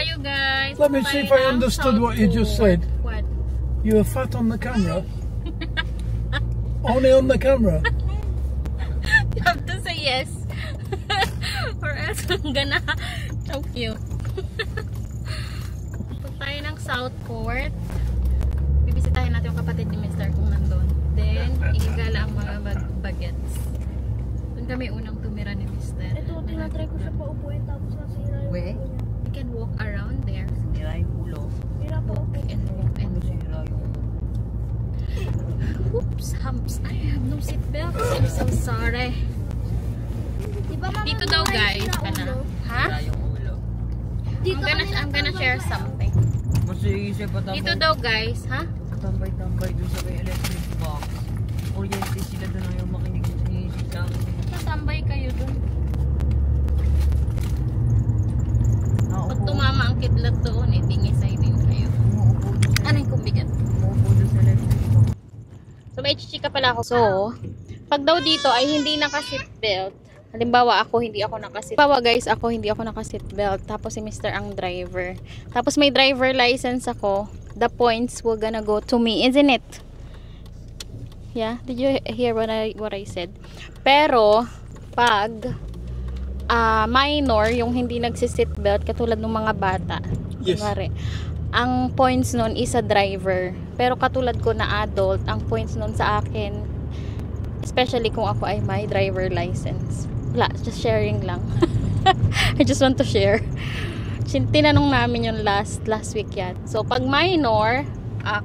tayo, guys. Let me see if I understood what you just said. What? You were fat on the camera? Only on the camera? You have to say yes. Or else I'm gonna choke you. Punta tayo ng Southport. Bibisitahin natin yung kapatid ni Mr. kung nandun. Then, igala ang mga bagets. Doon kami unang tumira ni Mr. Ito, tinatry ko siya paupuin tapos nasira yung ulo niya. We can walk around there. Sira yung ulo. Sira pa Walk and walk and walk. Sira yung ulo. Oops, humps. I have no seatbelt. I'm so sorry. Diba, mama, Dito daw guys. ulo? Ha? Sira yung ulo. Dito I'm gonna share something. Kasi isip patambay. Dito daw guys, ha? Tambay doon sa may electric box. Oriente sila doon ang yung makinig sa sinisisang. Tatambay kayo dun. Naupo. Pag tumama ang kidlat doon, dingisay din kayo. Umuupo doon sa Ano yung kumbigat? Umuupo doon sa electric box. So may chichika pala ako. So, pag daw dito ay hindi naka-seatbelt. Halimbawa ako, hindi ako naka-seatbelt. Halimbawa guys, ako hindi ako naka-seatbelt. Tapos si Mr. ang driver. Tapos may driver license ako. The points will gonna go to me, isn't it? Yeah, did you hear what I said? Pero pag minor, yung hindi nagsi-seatbelt katulad ng mga bata. Yes. Kunwari, ang points nun is a driver. Pero katulad ko na adult, ang points nun sa akin, especially kung ako ay may driver license. Wala, just sharing lang. I just want to share. Tinanong namin yung last week yan. So pag minor,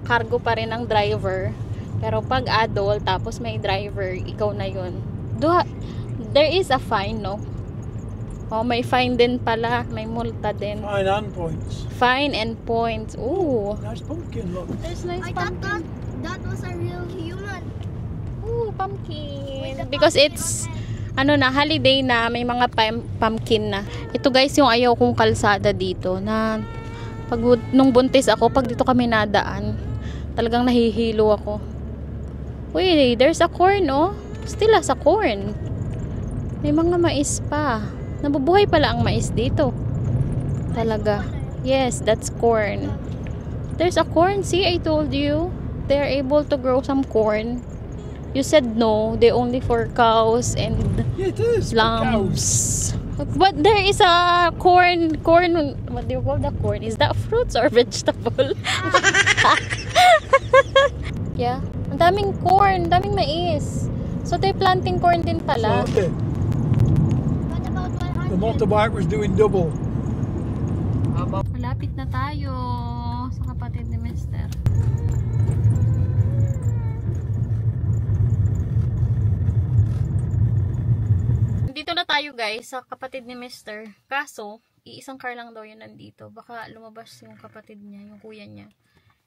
cargo pa rin ang driver. Pero pag adult, tapos may driver, ikaw na yun. There is a fine, no? Oh, may fine din pala. May multa din. Fine and points. Fine and points. Ooh. Nice pumpkin, look. There's nice I thought pumpkin. that was a real human. Ooh, pumpkin. Because it's holiday na, may mga pumpkin na. Ito guys, yung ayaw kong kalsada dito na nung buntis ako, pag dito kami nadaan, talagang nahihilo ako. Uy, there's a corn, oh. Still has a corn. May mga mais pa. Nabubuhay pala ang mais dito. Talaga. Yes, that's corn. There's a corn. See, I told you. They're able to grow some corn. You said no, they only for cows and Yeah, it is. lambs. But there is a corn, what do you call the corn? Is that fruits or vegetable? Yeah, ang daming corn, daming mais. So they're planting corn din pala. So, okay. What about The 100? motorbike was doing double. Malapit na tayo sa kapatid ni Mr. Dito na tayo guys sa kapatid ni Mr. Kaso, iisang car lang daw yun nandito. Baka lumabas yung kapatid niya, yung kuya niya.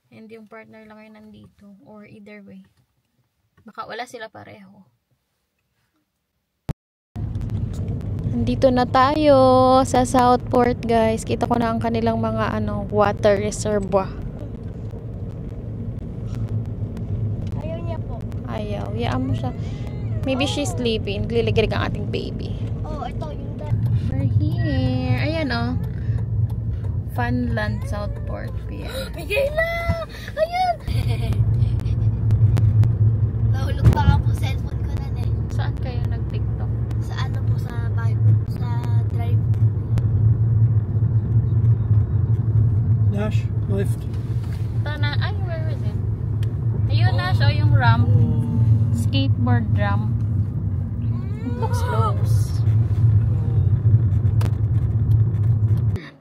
And yung partner lang yun nandito. Or either way. Baka wala sila pareho. Nandito na tayo sa Southport guys. Kita ko na ang kanilang mga water reservoir. Ayaw niya po. Ayaw. Yaan mo siya. Maybe she's sleeping. Liligrig ang ating baby. Oh, ito yung dad. We're here. Ayan oh. Funland Southport Pier. Miguela! Ayun! Nahulog pa nga po cellphone ko na eh. Saan kayo nag-TikTok? Sa ano po, sa bahay po, sa drive. Nash, lift. Tana, ay, where is it? Ayun na siya yung ramp. Skateboard ramp. It looks close.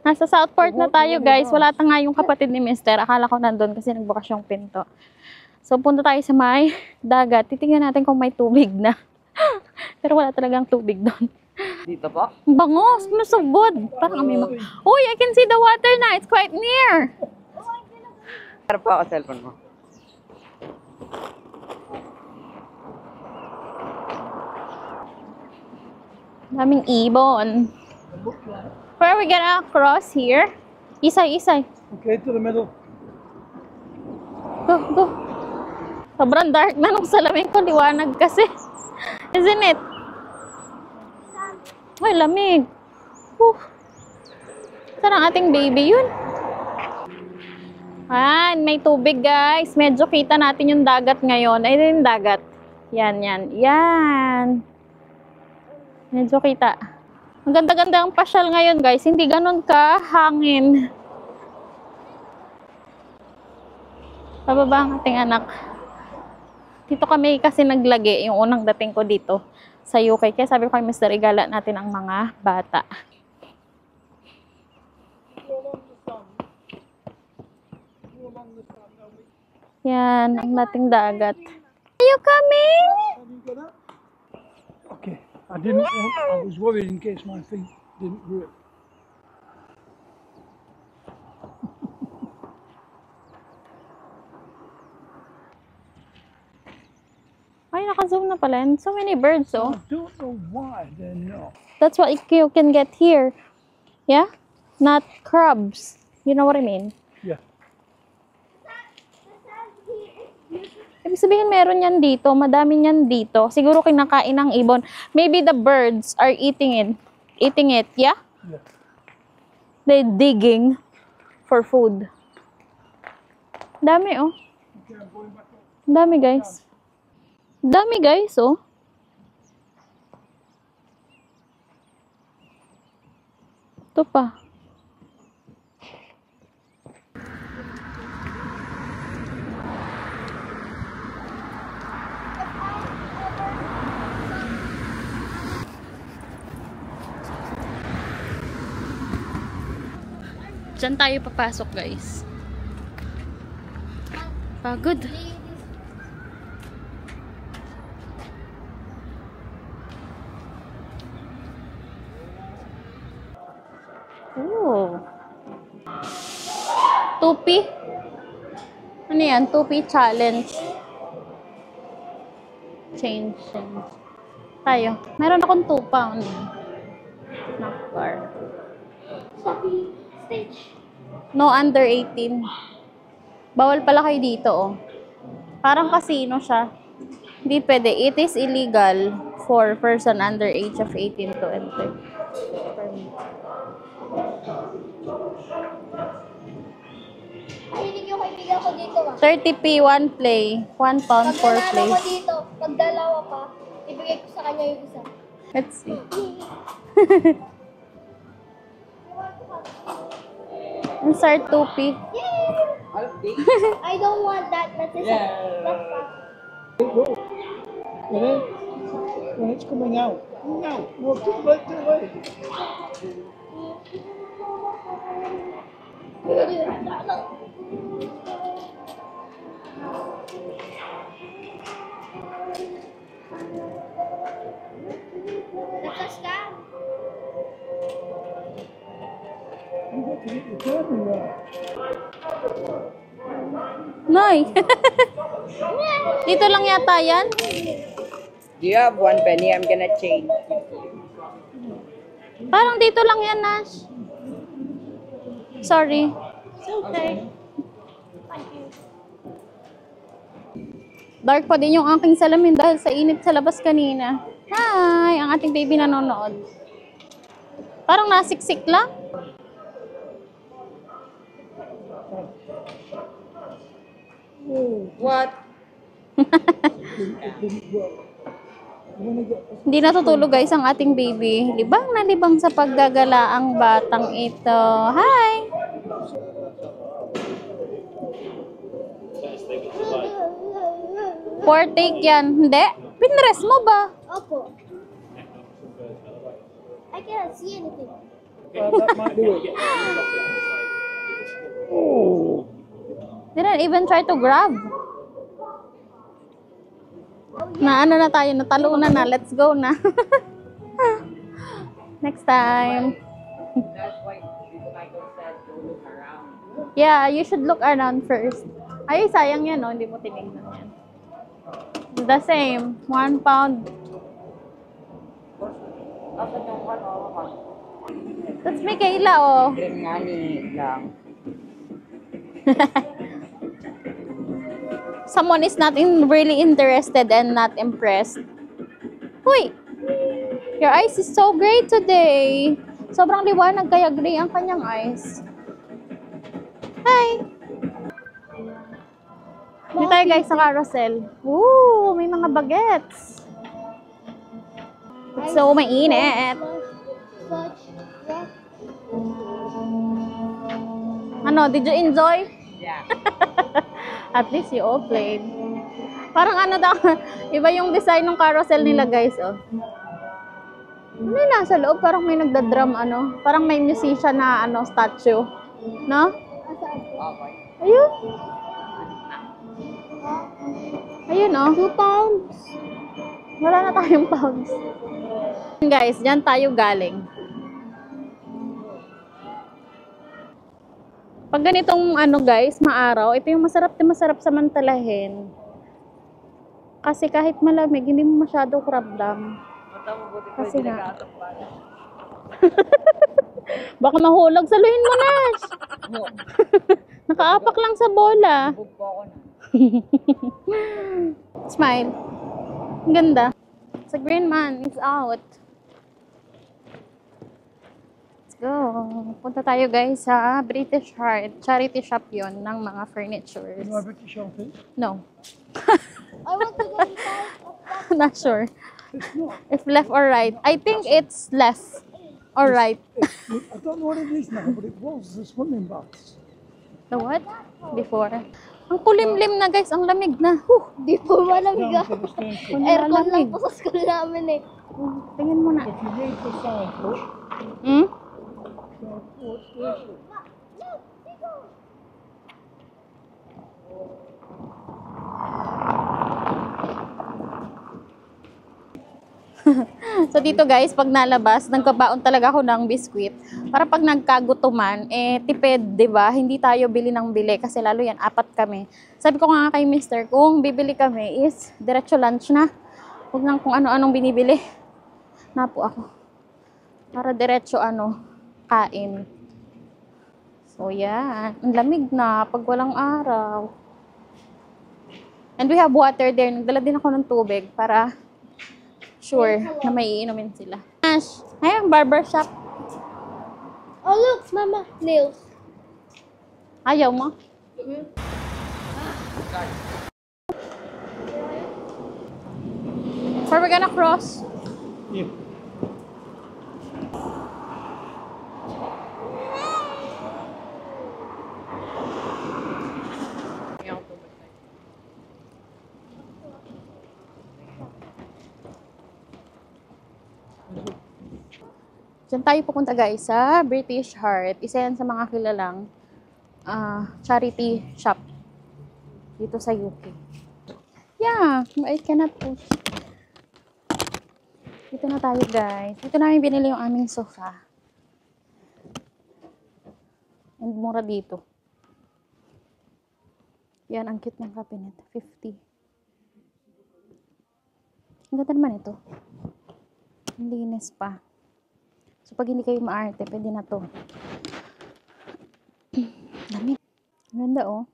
Nasa Southport na tayo guys. Wala ta nga yung kapatid ni Mr. Akala ko nandun kasi nagbukas yung pinto. So punta tayo sa may dagat. Titingnan natin kung may tubig na. Pero wala talagang tubig doon. Dito pa? Bangos, masugod. Parang may Uy, I can see the water na. It's quite near. Harap pa ako cellphone mo. Daming ibon. Where are we gonna cross here? Isay. Okay, to the middle. Go. Sobrang dark na nung salamin ko. Liwanag kasi. Isn't it? Ay, lamig. Saan ang ating baby yun? May tubig guys. Medyo kita natin yung dagat ngayon. Ay, yung dagat. Yan. Medyo kita. Ang ganda-ganda ang pasyal ngayon guys. Hindi ganun kahangin. Pababa ang ating anak. Dito kami kasi naglagi yung unang dating ko dito sa UK. Kaya sabi ko kay Mr. Igala natin ang mga bata. Yan, ang dating dagat. Are you coming? Okay. I was worried in case my feet didn't grip. Ay, naka-zoom na pala. And so many birds, oh. I don't know why they're not. That's what you can get here. Yeah? Not crabs. You know what I mean? Yeah. Ibig sabihin, meron yan dito. Madami yan dito. Siguro kinakain ng ibon. Maybe the birds are eating it. Yeah? Yeah. They're digging for food. Dami, oh. Okay, I'm going back up. Dami, guys. Dami, guys, oh. Ito pa. Diyan tayo papasok, guys. Pagod. Ooh. Tupi. Ano yan? Tupi challenge. Change. Tayo. Meron akong 2 pound. Nakbar. Stage. No under 18. Bawal pala kayo dito, oh. Parang casino siya. Hindi pwede. It is illegal for person under age of 18 to enter. Mahilig yung kaibigan ko dito, 30p 1 play. 1 pound Pag 4 nanalo ko plays. dito, pag dalawa pa, ibigay ko sa kanya yung isa. Let's see. Insert 2p. Yay! I don't want that. That's When it's coming out. No, well, too late. That's a scam. You got to get your timing right. Noy. Dito lang yata yan. Do you have 1 penny? I'm gonna change. Parang dito lang yan, Nash. Sorry. It's okay. Thank you. Dark pa din yung aking salamin dahil sa init sa labas kanina. Hi! Ang ating baby nanonood. Parang nasiksik lang. What? It didn't work. Hindi natutulog guys ang ating baby. Libang na libang sa paggagala ang batang ito. Hi! For take yan. Hindi? Pinrest mo ba? Opo. I cannot see anything. Well, that might do it. Oh. Didn't even try to grab. Na ano na tayo, natalunan na. Let's go na. Next time. That's why Michael said to look around. Yeah, you should look around first. Ay, sayang yan, no? Hindi mo tinignan yan. It's the same. 1 pound. That's Michaela, oh. Green nga ni lang. Someone is not really interested and not impressed. Uy! Your eyes is so great today. Sobrang liwanag kaya gray ang kanyang eyes. Hi! Dito tayo guys sa carousel. Woo! May mga bagets. It's so mainit. Ano, did you enjoy? Yeah. At least you all played. Parang ano daw, iba yung design ng carousel nila guys, oh. Ano yung nasa loob? Parang may nagda-drum, ano? Parang may musician na, ano, statue. No? Okay. Ayun. Ayun, oh. 2 pounds. Wala na tayong pounds. Guys, dyan tayo galing. Pag ganitong, ano guys, maaraw, ito yung masarap samantalahin. Kasi kahit malamig, hindi mo masyado ramdam. Mata mo, buti ko Kasi hindi nga. nag-aatapal. Baka mahulog, saluhin mo na. Nakaapak lang sa bola. Bug po ako na. Smile. Ang ganda. Sa green man is out. Let's go. Punta tayo guys sa British Heart. Charity shop yon ng mga furnitures. You know British office? No. I want to go inside. Not sure. It's not. If left or right. I think it's left or right. I don't know what it is now, but it was the swimming baths. The what? Before. Ang kulimlim na guys. Ang lamig na. Di po malamig Down ako. to the station. Aircon lang po sa school namin eh. Tingin mo na. If you read the signboard, Hmm? Southport Station. So dito guys, pag nalabas, nagkabaon talaga ako ng biskwit. Para pag nagkagutuman, tipid, 'di ba? Hindi tayo bili ng bili kasi lalo yan, 4 kami. Sabi ko nga kay mister, kung bibili kami is diretso lunch na. Huwag nang kung ano-anong binibili. Napo ako. Para diretso kain. So yan, ang lamig na pag walang araw. And we have water there. Nagdala din ako ng tubig para sure na may iinumin sila. Ash, ayun, barbershop. Oh look, mama, nails. Ayaw mo? So we're gonna cross. Yeah. Diyan tayo pupunta guys sa British Heart. Isa yan sa mga kilalang charity shop dito sa UK. Yeah, I cannot push. Dito na tayo guys. Dito namin binili yung aming sofa. And mura dito. Yan, ang cute ng cabinet. 50. Ang ganda naman ito. Ang linis pa. So, pag hindi kayo maarte, pwede na to. Dami. Ang ganda, oh.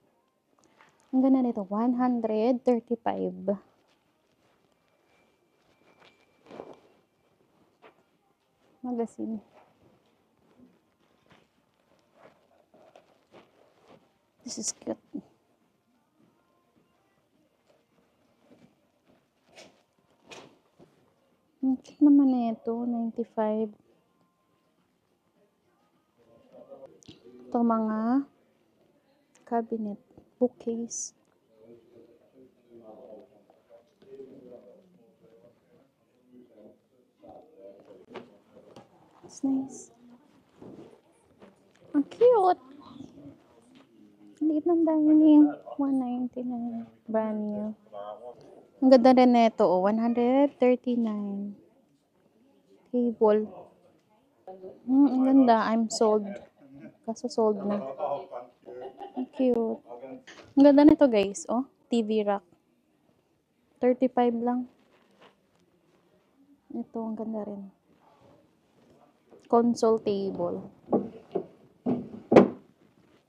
Ang ganda nito. 135. Magazine. This is cute. Ang cute naman ito. 95. Ito mga cabinet, bookcase. It's nice. Ang cute. Ang liit ng dining. 199. Brand new. Ang ganda rin nito, 139. Table. Ang ganda. I'm sold. Kaso sold na. Ang cute. Ang ganda nito guys, oh. TV rack. 35 lang. Ito, ang ganda rin. Console table.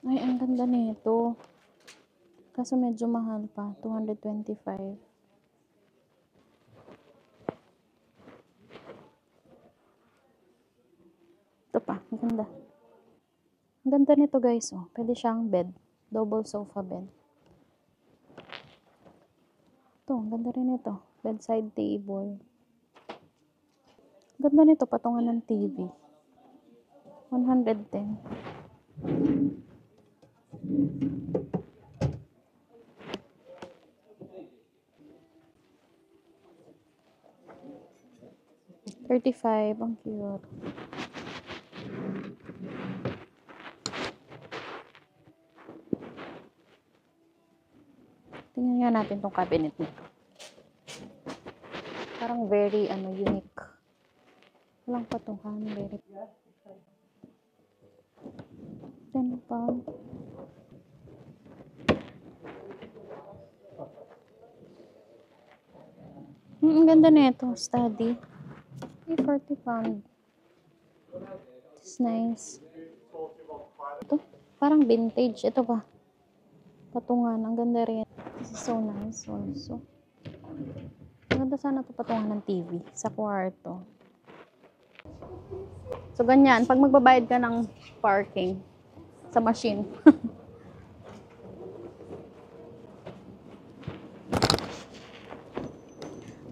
Ay, ang ganda nito. Kaso medyo mahal pa. 225. Ito pa. Ang ganda. Ang ganda nito guys. Oh. Pwede siyang bed. Double sofa bed. Ito, ang ganda rin ito. Bedside table. Ang ganda nito, patungan ng TV. 110. $35, ang cute. Tingnan nga natin tong cabinet nito. Parang very, unique. Walang patungan, very. Then pa. Ang ganda na ito, study. 40 pound. It's nice. Ito, parang vintage. Ito pa. Patungan, ang ganda rin. This is so nice also. Ang ganda sana ito patungan ng TV sa kwarto. So, ganyan. Pag magbabayad ka ng parking sa machine.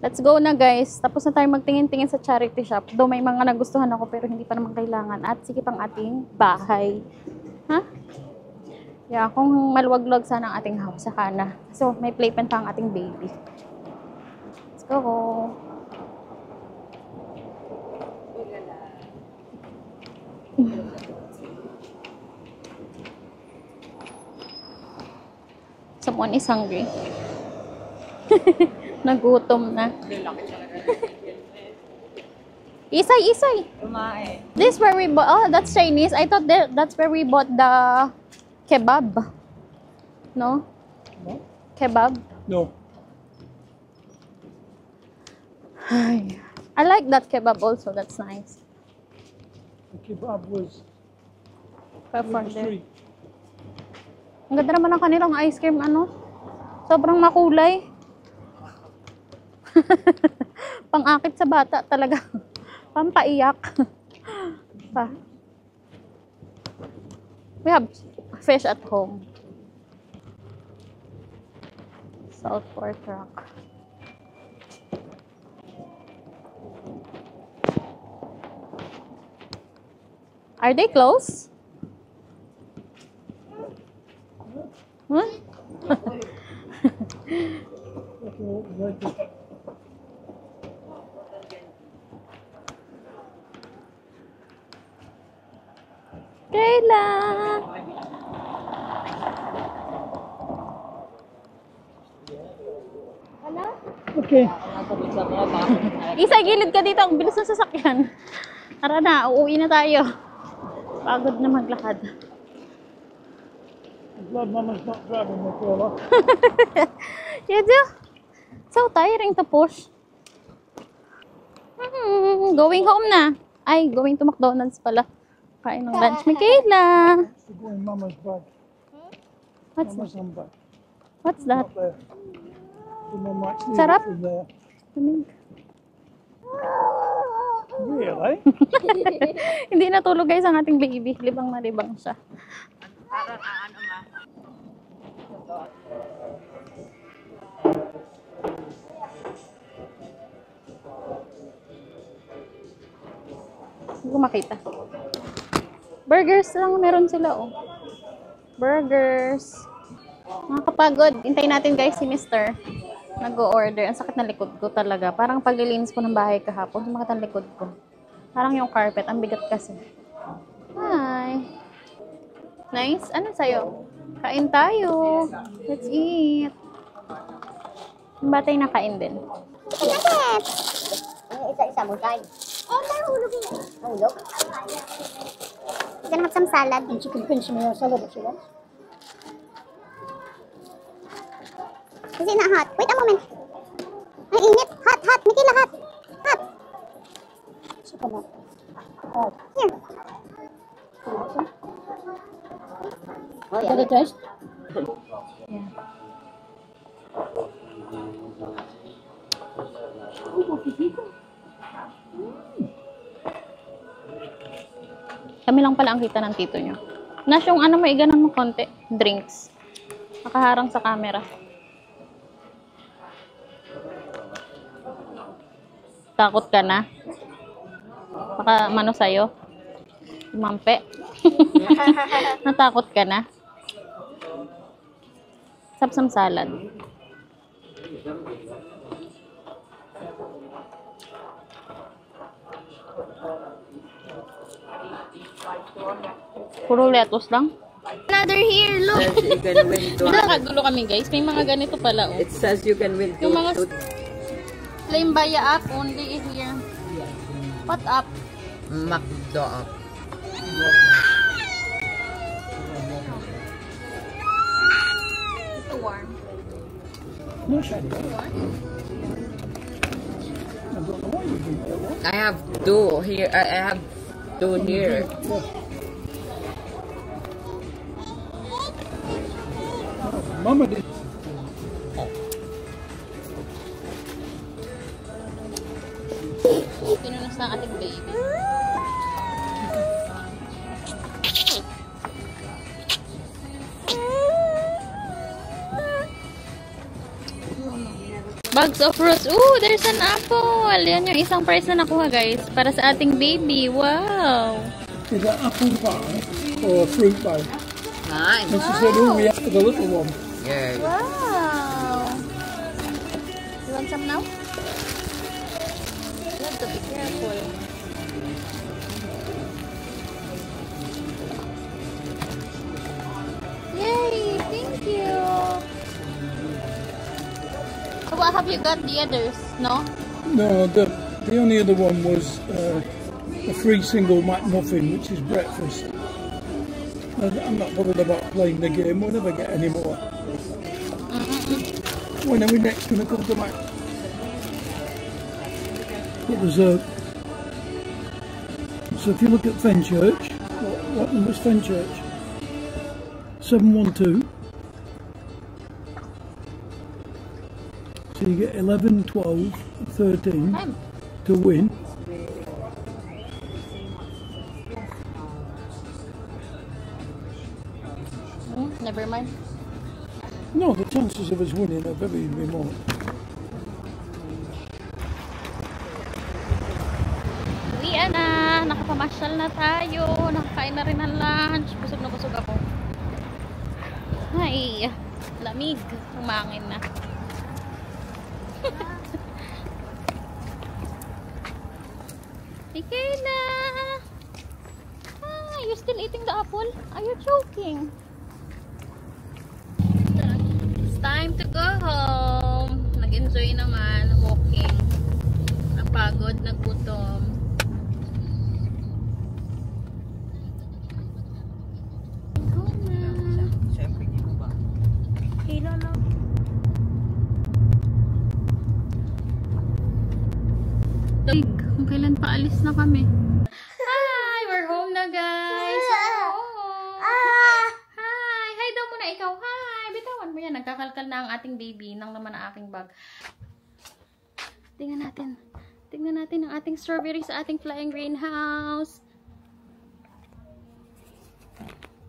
Let's go na guys. Tapos na tayo magtingin-tingin sa charity shop. Though may mga nagustuhan ako pero hindi pa naman kailangan. At sige pang ating bahay. Ha? Yeah, kung maluwag-luwag sana ang ating house, saka na. So, may playpen pa ang ating baby. Let's go. Someone is hungry. Nagutom na. Isay! Kumain. This where we bought. Oh, that's Chinese. I thought that's where we bought the kebab. No? No? Kebab. No. Ay. I like that kebab also. That's nice. The kebab was But for on the there. street. Ang ganda naman ng kanilang ice cream, sobrang makulay. Pang-akit sa bata talaga. Pampaiyak. Pa. We have fish at home. Salt pork rock. Are they close? Huh? Kayla! Okay. Isa, gilid ka dito. Ang bilis ng sasakyan. Tara na, uuwi na tayo. Pagod na maglakad. I'm glad Mama's not driving the crawler. You do? So tiring to push. Going home na. Ay, going to McDonald's pala. Kain ng lunch. Michaela! To go in Mama's bag. What's Mama's handbag. What's that? Not there. So Mum might steal Sarap. it from there. Lamig. Really? Hindi natulog guys ang ating baby. Libang na libang siya. Parang ano ma. Hindi ko makita. Burgers lang meron sila Burgers. Nakakapagod. Hintayin natin guys si Mr. Nag-o-order. Ang sakit na likod ko talaga. Parang paglilinis ko ng bahay kahapon, sumakit ang likod ko. Parang yung carpet, ang bigat kasi. Hi! Nice. Ano sa'yo? Kain tayo. Let's eat. Yung batay na kain din. Isa-isa mo tayo. Nahulog yun. Nahulog? You can have some salad. And she can finish me your salad if she wants. Is it not hot? Wait a moment. Ang init. Hot, hot. Mikila, hot. Hot. Super hot. Hot. Here. Oh, yeah. Did it taste? Yeah. Kami lang pala ang kita ng tito nyo. Nas, yung ano mo, iganon mo konti. Drinks. Nakaharang sa camera. Takot ka na? Baka mano sa'yo? Mampe? Natakot ka na? Sapsam salad. Puro lettuce lang. Another here, look. Says you can win to. Nakakagulo kami guys. May mga ganito pala oh. It says you can win to. Yung mga plain baya up only here. What up? McDo up. Ito warm. No shade. I don't know why you drink that one. I have two here. I have two here. Mama did. Pinunas ng ating baby. Bags of fruits. Ooh, there's an apple. Yan yung isang prize na nakuha, guys. Para sa ating baby. Wow. Is that apple pie or fruit pie? Mine. And she said, oh, we have the little one. Yeah. Wow. You want some now? You have to be careful. Yay! Thank you. So what have you got the others? No? No, the only other one was a free single McMuffin, which is breakfast. I'm not bothered about playing the game. We'll never get any more. When are we next going to come to Mac? It was so if you look at Fenchurch, what number is Fenchurch? 712. So you get 11, 12, 13 Time. to win. Never mind. No, the chances of us winning are very remote. Uwian na. Nakapamasyal na tayo. Nakakain na rin ng lunch. Busog na busog ako. Ay, lamig. Umangin na. Michaela! Ah, you're still eating the apple? Are you joking? It's time to go home. Nag-enjoy naman walking. Napagod, nagutom. Home na. Siyempre, di mo ba? Kailan na? Kung kailan pa alis na kami. Hi! We're home na, guys! We're home! Hi! Hi daw muna ikaw! Hi! Bitawan mo yan. Nagkakalkal na ang ating baby nang naman ang aking bag. Tingnan natin. Tingnan natin ang ating strawberry sa ating flying greenhouse.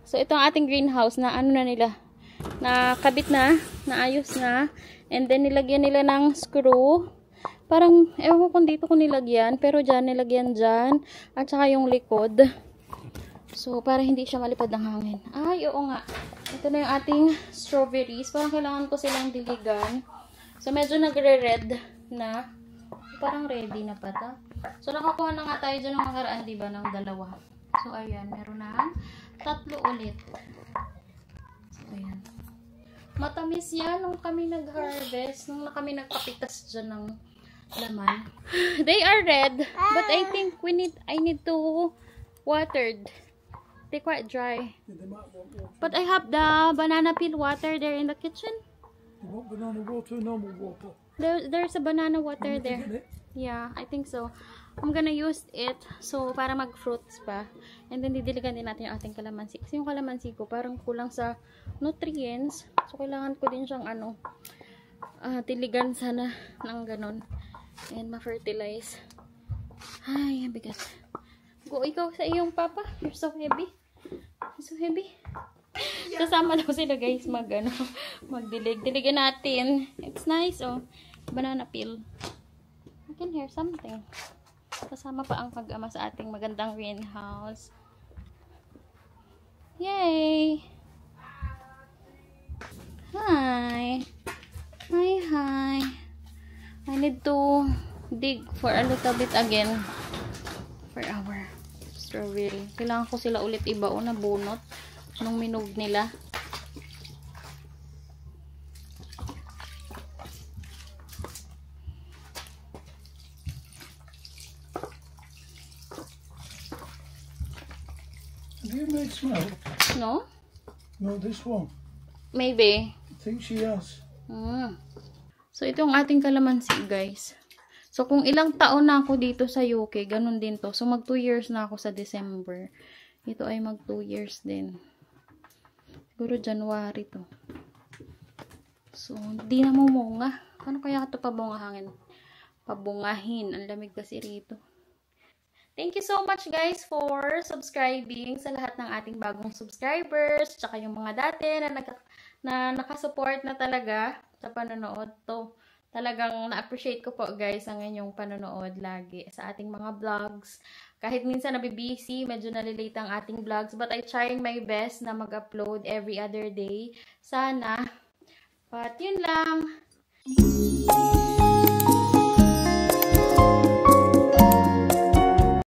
So, ito ang ating greenhouse na ano na nila. Nakabit na. Naayos na. And then, nilagyan nila ng screw. Parang, ewan ko kung dito ko nilagyan. Pero dyan, nilagyan dyan. At saka yung likod. So, para hindi siya malipad ng hangin. Ay, oo nga. Ito na yung ating strawberries. Parang kailangan ko silang diligan. So, medyo nagre-red na. Parang ready na pata. So, nakakuha na nga tayo dyan ng nakaraan, diba? Ng dalawa. So, ayan. Meron na 3 ulit. So, ayan. Matamis yan nung kami nag-harvest. Nung kami nagkapitas dyan ng laman. They are red. But I think I need to watered. They're quite dry. But I have the banana peel water there in the kitchen. You want banana water or normal water? There's a banana water there. Yeah, I think so. I'm gonna use it so para mag-fruits pa. And then didiligan din natin yung ating kalamansi. Kasi yung kalamansi ko parang kulang sa nutrients. So kailangan ko din siyang tiligan sana ng ganon. And ma-fertilize. Ay, bigat. Go ikaw sa iyong papa. You're so heavy. You're so heavy. Kasama daw sila guys magdilig. Diligan natin. It's nice oh. Banana peel. I can hear something. Kasama pa ang pag-ama sa ating magandang greenhouse. Yay! Hi! Hi! I need to dig for a little bit again for our strawberry. Kailangan ko sila ulit ibao na bunot nung minog nila. Have you made smoke? No? No, this one. Maybe. I think she has. So, ito yung ating kalamansi, guys. So, kung ilang taon na ako dito sa UK, ganun din to. So, mag 2 years na ako sa December. Ito ay mag 2 years din. Siguro January to. So, di na mumunga. Paano kaya ito pabungahangin? Pabungahin. Ang lamig kasi rito. Thank you so much guys for subscribing sa lahat ng ating bagong subscribers. Tsaka yung mga dati na nakasupport na talaga sa panonood to. Talagang na-appreciate ko po guys ang inyong panonood lagi sa ating mga vlogs. Kahit minsan nabibusy, medyo nalilate ang ating vlogs. But I trying my best na mag-upload every other day. Sana. But yun lang.